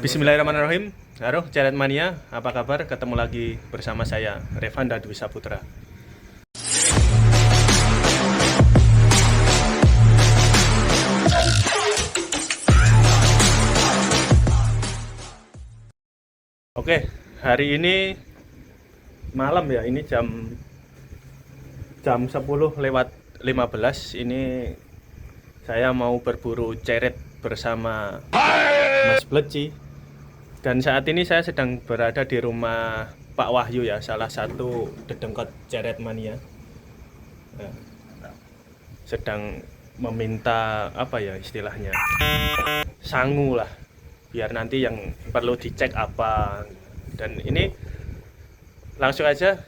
Bismillahirrahmanirrahim. Halo, Ceret Mania, apa kabar? Ketemu lagi bersama saya, Revanda Dwi Saputra. Oke, hari ini malam ya, ini jam 10:15. Ini saya mau berburu ceret bersama Mas Bleci. Dan saat ini saya sedang berada di rumah Pak Wahyu ya, salah satu dedengkot ceret mania. Nah, sedang meminta apa ya istilahnya, sangu lah, biar nanti yang perlu dicek apa. Dan ini langsung aja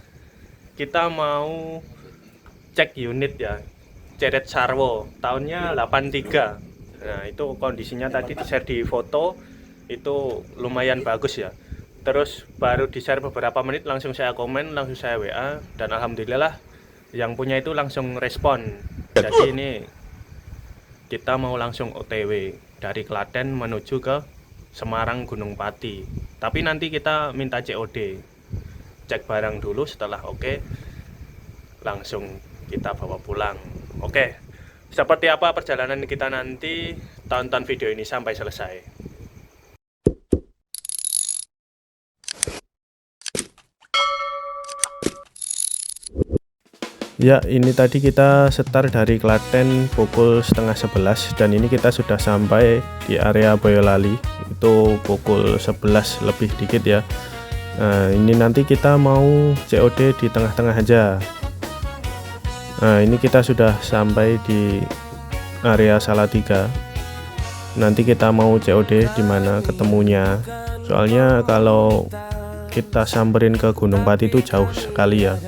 kita mau cek unit ya, ceret Sarwo tahunnya 83. Nah itu kondisinya tadi di-share di foto, itu lumayan bagus ya. Terus baru di-share beberapa menit langsung saya komen, langsung saya WA, dan alhamdulillah yang punya itu langsung respon. Jadi ini kita mau langsung OTW dari Klaten menuju ke Semarang Gunung Pati. Tapi nanti kita minta COD. Cek barang dulu, setelah oke langsung kita bawa pulang. Oke. Seperti apa perjalanan kita nanti, tonton video ini sampai selesai. Ya, ini tadi kita setar dari Klaten pukul 10:30 dan ini kita sudah sampai di area Boyolali itu pukul 11 lebih dikit ya. Nah, ini nanti kita mau COD di tengah-tengah aja. Nah, ini kita sudah sampai di area Salatiga. Nanti kita mau COD di mana ketemunya. Soalnya kalau kita samperin ke Gunung Pati itu jauh sekali ya.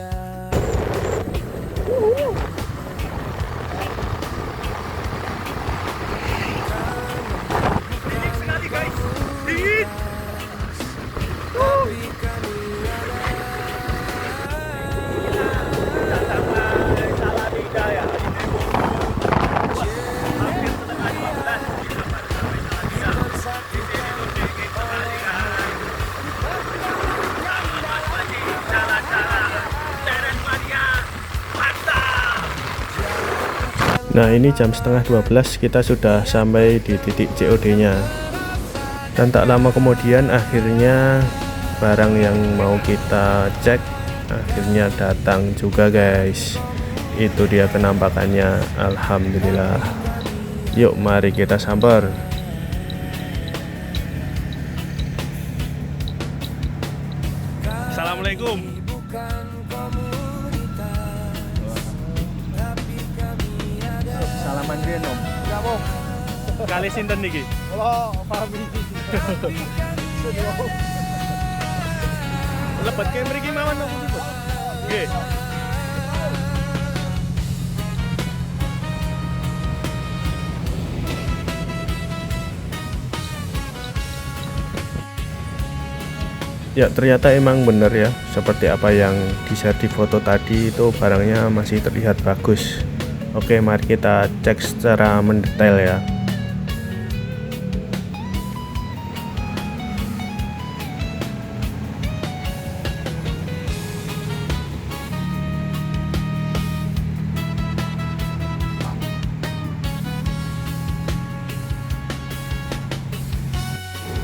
Nah ini jam 11:30 kita sudah sampai di titik COD nya. Dan tak lama kemudian akhirnya barang yang mau kita cek akhirnya datang juga guys. Itu dia penampakannya, alhamdulillah. Yuk mari kita samper. Assalamualaikum. Salaman riyen Om. Ya, Bang. Kali sinten niki? Kalau pahami. Lebet ke mriki mawon Om. Nggih. Ya ternyata emang bener ya, seperti apa yang di-share di foto tadi, itu barangnya masih terlihat bagus. Oke, mari kita cek secara mendetail ya.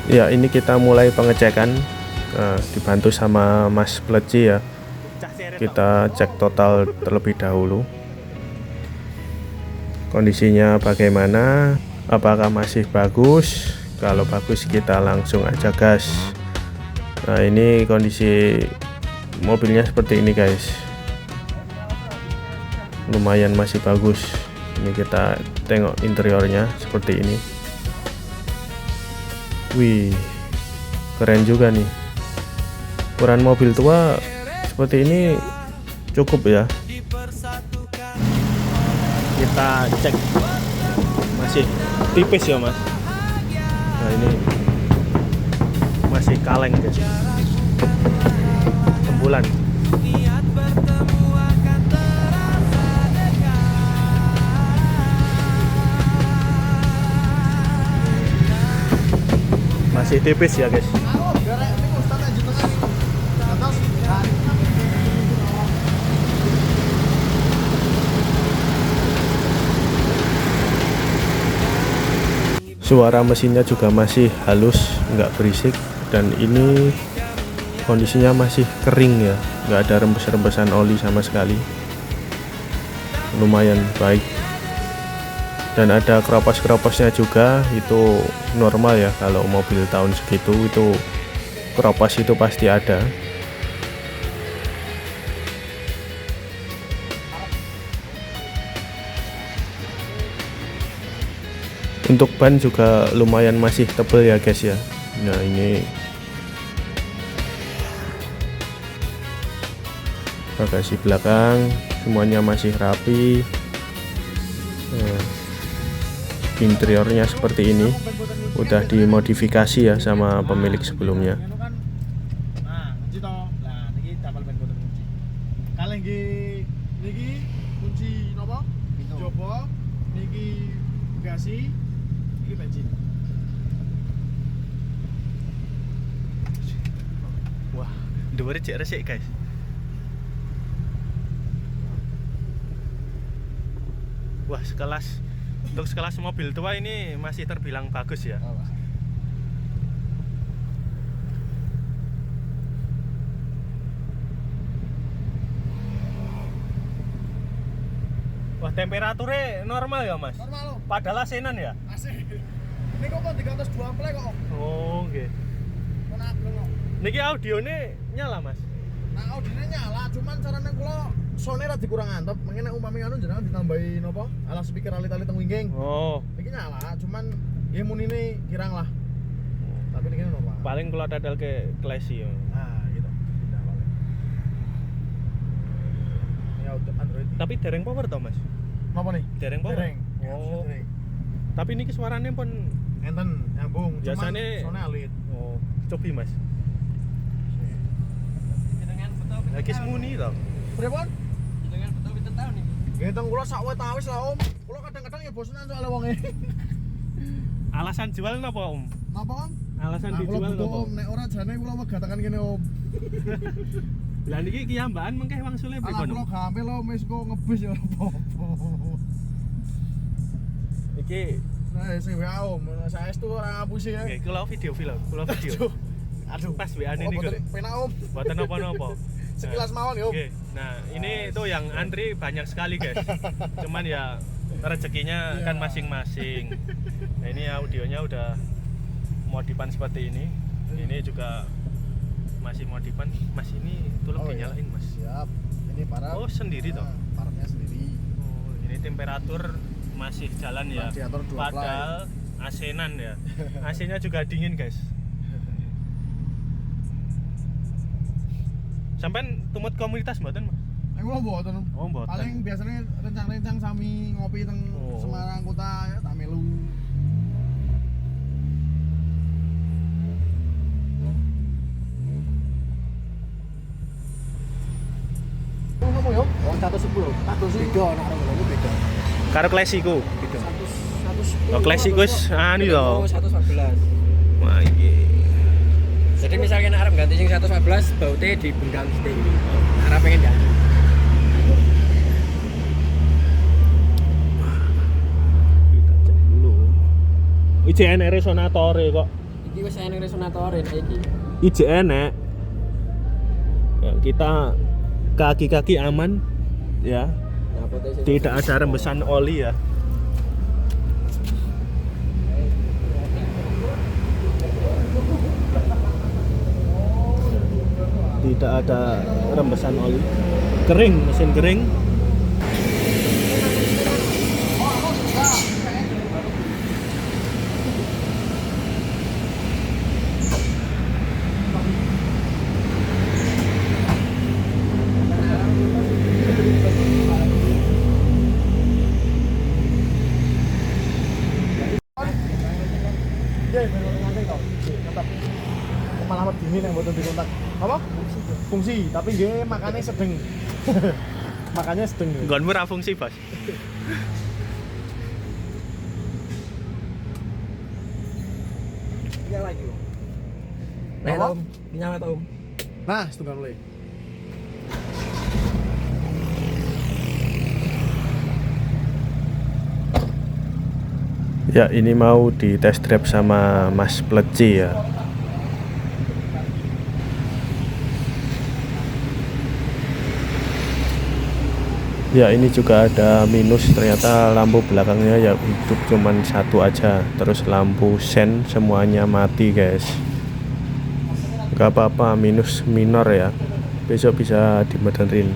Ya ini kita mulai pengecekan, dibantu sama Mas Pleci ya. Kita cek total terlebih dahulu. Kondisinya bagaimana, apakah masih bagus? Kalau bagus kita langsung aja gas. Nah ini kondisi mobilnya seperti ini guys, lumayan masih bagus. Ini kita tengok interiornya seperti ini. Wih, keren juga nih. Ukuran mobil tua seperti ini cukup ya. Kita cek, masih tipis ya mas. Nah ini masih kaleng guys, sembulan. Masih tipis ya guys. Suara mesinnya juga masih halus, nggak berisik, dan ini kondisinya masih kering ya, nggak ada rembes-rembesan oli sama sekali. Lumayan baik. Dan ada keropos-keroposnya juga, itu normal ya kalau mobil tahun segitu, itu keropos itu pasti ada. Untuk ban juga lumayan masih tebal ya guys ya. Nah ini bagasi belakang semuanya masih rapi. Nah, interiornya seperti ini, udah dimodifikasi ya sama pemilik sebelumnya. Wah, dua cek resik guys. Wah, untuk sekelas mobil tua ini masih terbilang bagus ya. Wah, temperaturnya normal ya mas? Normal. Padahal AC-nan ya? AC. Ini kok di atas 2 ampere kok. Oh, oke. Niki audionya nyala mas? Nah, audionya nyala, cuman caranya kula sound ra dikurang antep, mengene umpami anu jenengan ditambahi napa? Alas speaker alit-alit teng wingking. Oh. Niki nyala, cuman nggih munine kirang lah. Tapi niki normal. Paling kula dadal ke classy. Ah, gitu. Tidak paling. Ini auto Android. Tapi dereng power to, Mas? Napa nih? Dereng power. Dereng. Oh. Dereng. Tapi niki suarane pun enten, nyambung. Biasane sound alit. Oh, cobi Mas. Lagi semuni tau. Berapa? Dengan betul pinten tahun nih. Genteng kula sak wetawis lah Om. Kula kadang-kadang ya bosenan soalnya wonge. Alasan jual napa Om? Napa Om? Alasan dijual napa? Om, nek ora jane kula wegatakan kene Om. Lah niki kiyambakan mengke wangsule pripun? Kula gampil Om wis kok ngebis ya apa-apa. Iki nah sing WA Om, saestu ora ngapusi ya. Nggih, kula video. Aduh, pas WA-ne niku. Penak Om. Mboten napa-napa. Sekilas mawon ya Om. Okay. Nah ini tuh yang antri banyak sekali guys. Cuman ya rezekinya kan masing-masing. Nah ini audionya udah modifan seperti ini. Ini juga masih modifan. Mas ini tolong dinyalain Mas. Siap. Ini paraf. Oh sendiri toh? Parafnya sendiri. Oh ini temperatur masih jalan ya. Padahal AC-nan ya. AC-nya juga dingin guys. Sampai tumut komunitas mboten, Mas? Kula mboten. Oh, mboten. Paling biasanya rencang-rencang sami ngopi teng Semarang kota ya tak melu. Oh, ngono yo. Oh, 110. 110. Beda nek ngono beda. Karo klasiku. Beda. 110. Oh, klasik wis anu yo. 114. Wah, iki. Jadi misalnya arep ganti sing 114 baute dibengkang sithik. Arep pengen ganti. Kita cek dulu. Iki enek resonatore kok. Iki wis enek resonatore iki. Iki enek. Ya, kita kaki-kaki aman ya. Tidak ada rembesan oli ya. Tidak ada rembesan oli, kering, mesin kering. Malah dingin yang buat dikontak apa? Fungsi, tapi nggih makane sedeng. Makanya sedeng. Nggonmu ra fungsi, Bos. Yang lagi. Nek Tom, nyampe Tom. Nah, setunggal mulai. Ya, ini mau di test drive sama Mas Pleci ya. Ya, ini juga ada minus, ternyata lampu belakangnya ya hidup cuman satu aja. Terus lampu sen semuanya mati guys. Gak apa-apa, minus minor ya. Besok bisa dibenerin.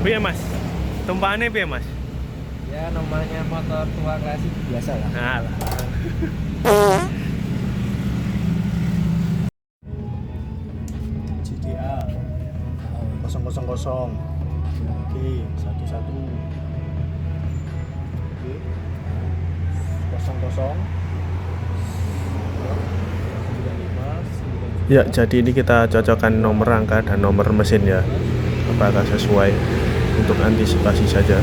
Piye Mas? Tumpahannya piye Mas? Ya namanya motor tua klasik biasa lah. Alah. GDA 000. Oke, 11. Oke. 00. Ya, jadi ini kita cocokkan nomor rangka dan nomor mesin ya. Apakah sesuai, untuk antisipasi saja.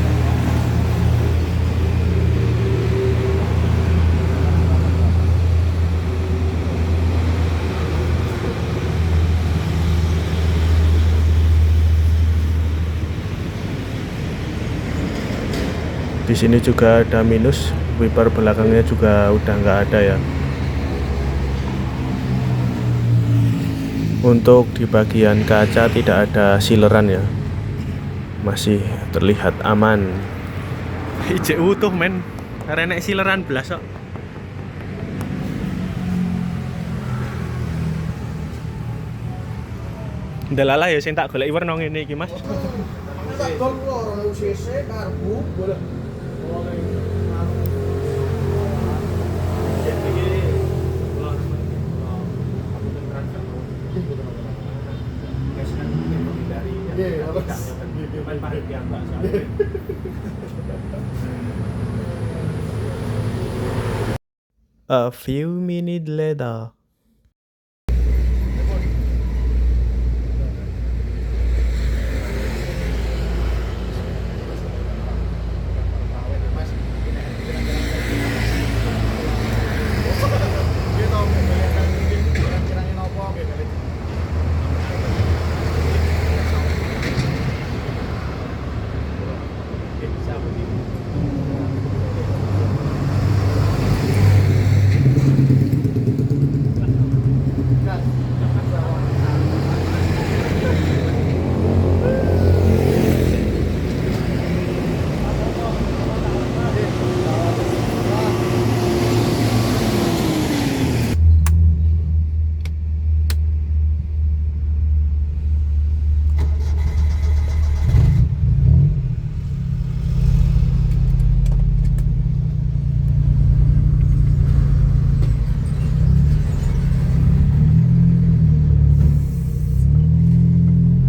Di sini juga ada minus, wiper belakangnya juga udah nggak ada ya. Untuk di bagian kaca tidak ada sileran ya, masih terlihat aman. Ijek utuh men, karena sileran belas kok. Ndelalah ya sing tak goleki werna ngene iki Mas. Tak gol kula 2000 cc karbu boleh. A few minutes later.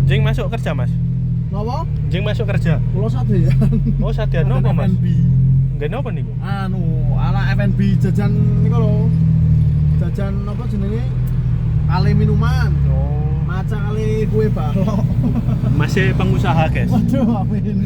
Jeng masuk kerja, Mas. Napa? Jeng masuk kerja. Kula sadean. Oh, sadar nopo, Mas? F&B. Nggih nopo niku? Ala F&B jajan niku lho. Jajan apa jenenge? Kali minuman. Oh, Maca kali kue balok. masih pengusaha, guys. Waduh, amin.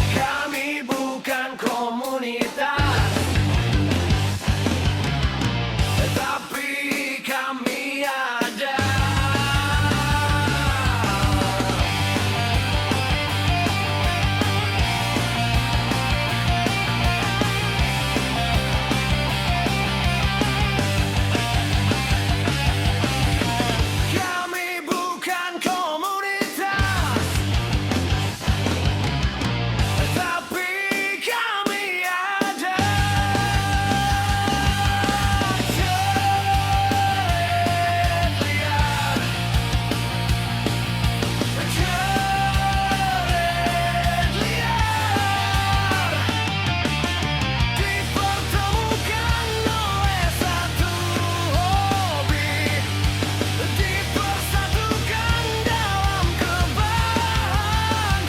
Kami bukan komunitas, tapi kami ada. Kami bukan komunitas, tapi kami ada. Coret liar, coret liar, dipertemukan oleh satu hobi, dipersatukan dalam kebahagiaan.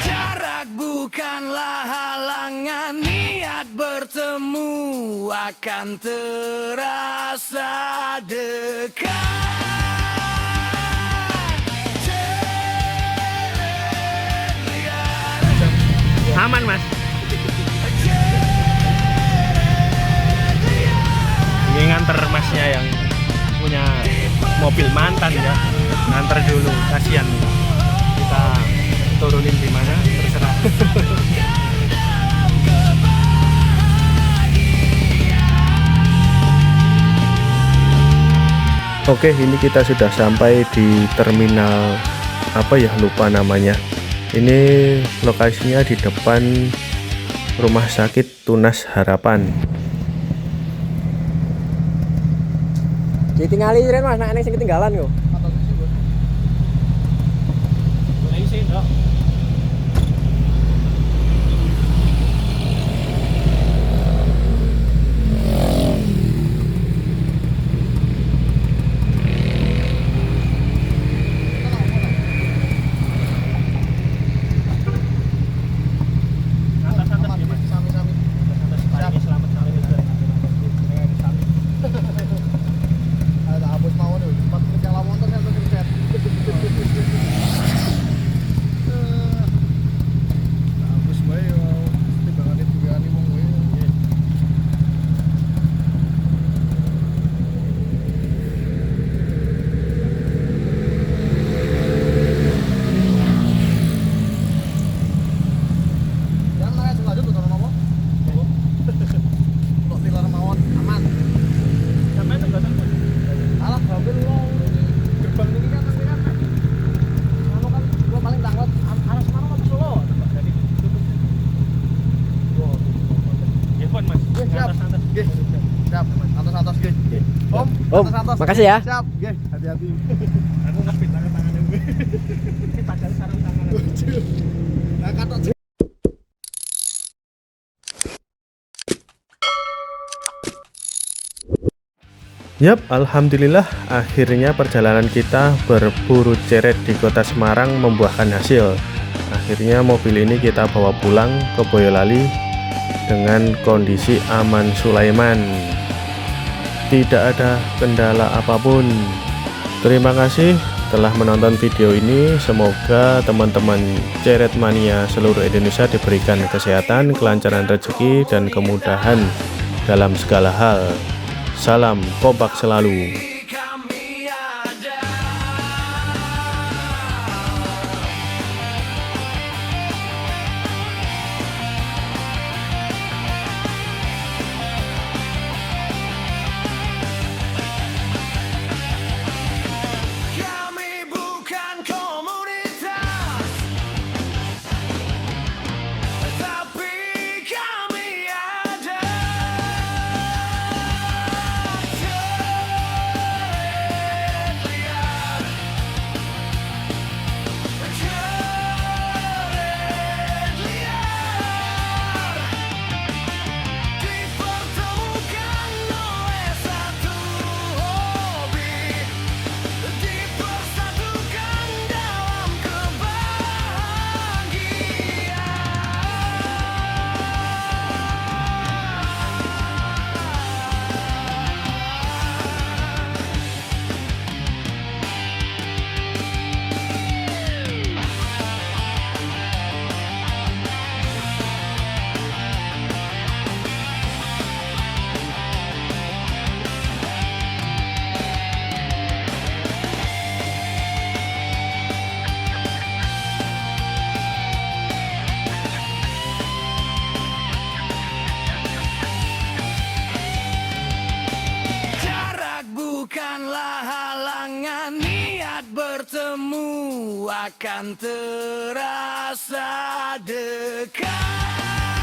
Jarak bukanlah halangan, niat bertemu akan terasa dekat. Coret liar, Aman, Mas. coret liar, Ini nganter Masnya yang punya mobil mantan ya. Nganter dulu, kasihan. Kita turunin di mana terserah. Oke, ini kita sudah sampai di terminal apa ya, lupa namanya. Ini lokasinya di depan Rumah Sakit Tunas Harapan. Ditingali Ren Mas, nek ana sing ketinggalan yo. Ada hapus mawon lho, 4 menit yang lamun terus saya pencet. Hapus bae yo, timbangane duweane wong kowe. Yang lanjut lanjut betul apa? Untuk tilar mawon aman. Sampai tengah Alah, mobil lo gerbang ini kan nanti kan anu kan gua paling tanglet arah Semarang apa Solo? Jadi ya pun, Mas. Nggih, siap. Santai-santai. Nggih. Siap, atas-atas nggih. Om, Om, atas-atas. makasih ya. Siap, nggih, hati-hati. Aku ngapit tangan-tangannya gue. Ini padahal sarung tangan. Nah, katok Yap, alhamdulillah akhirnya perjalanan kita berburu ceret di kota Semarang membuahkan hasil. Akhirnya mobil ini kita bawa pulang ke Boyolali dengan kondisi aman Sulaiman. Tidak ada kendala apapun. Terima kasih setelah menonton video ini, semoga teman-teman Ceret Mania seluruh Indonesia diberikan kesehatan, kelancaran rezeki, dan kemudahan dalam segala hal. Salam kompak selalu. kami ada. Kami bukan komunitas, tapi kami ada. Ceret liar, ceret liar, dipertemukan oleh satu hobi, dipersatukan dalam kebahagiaan. Jarak bukanlah halangan, niat bertemu akan terasa dekat.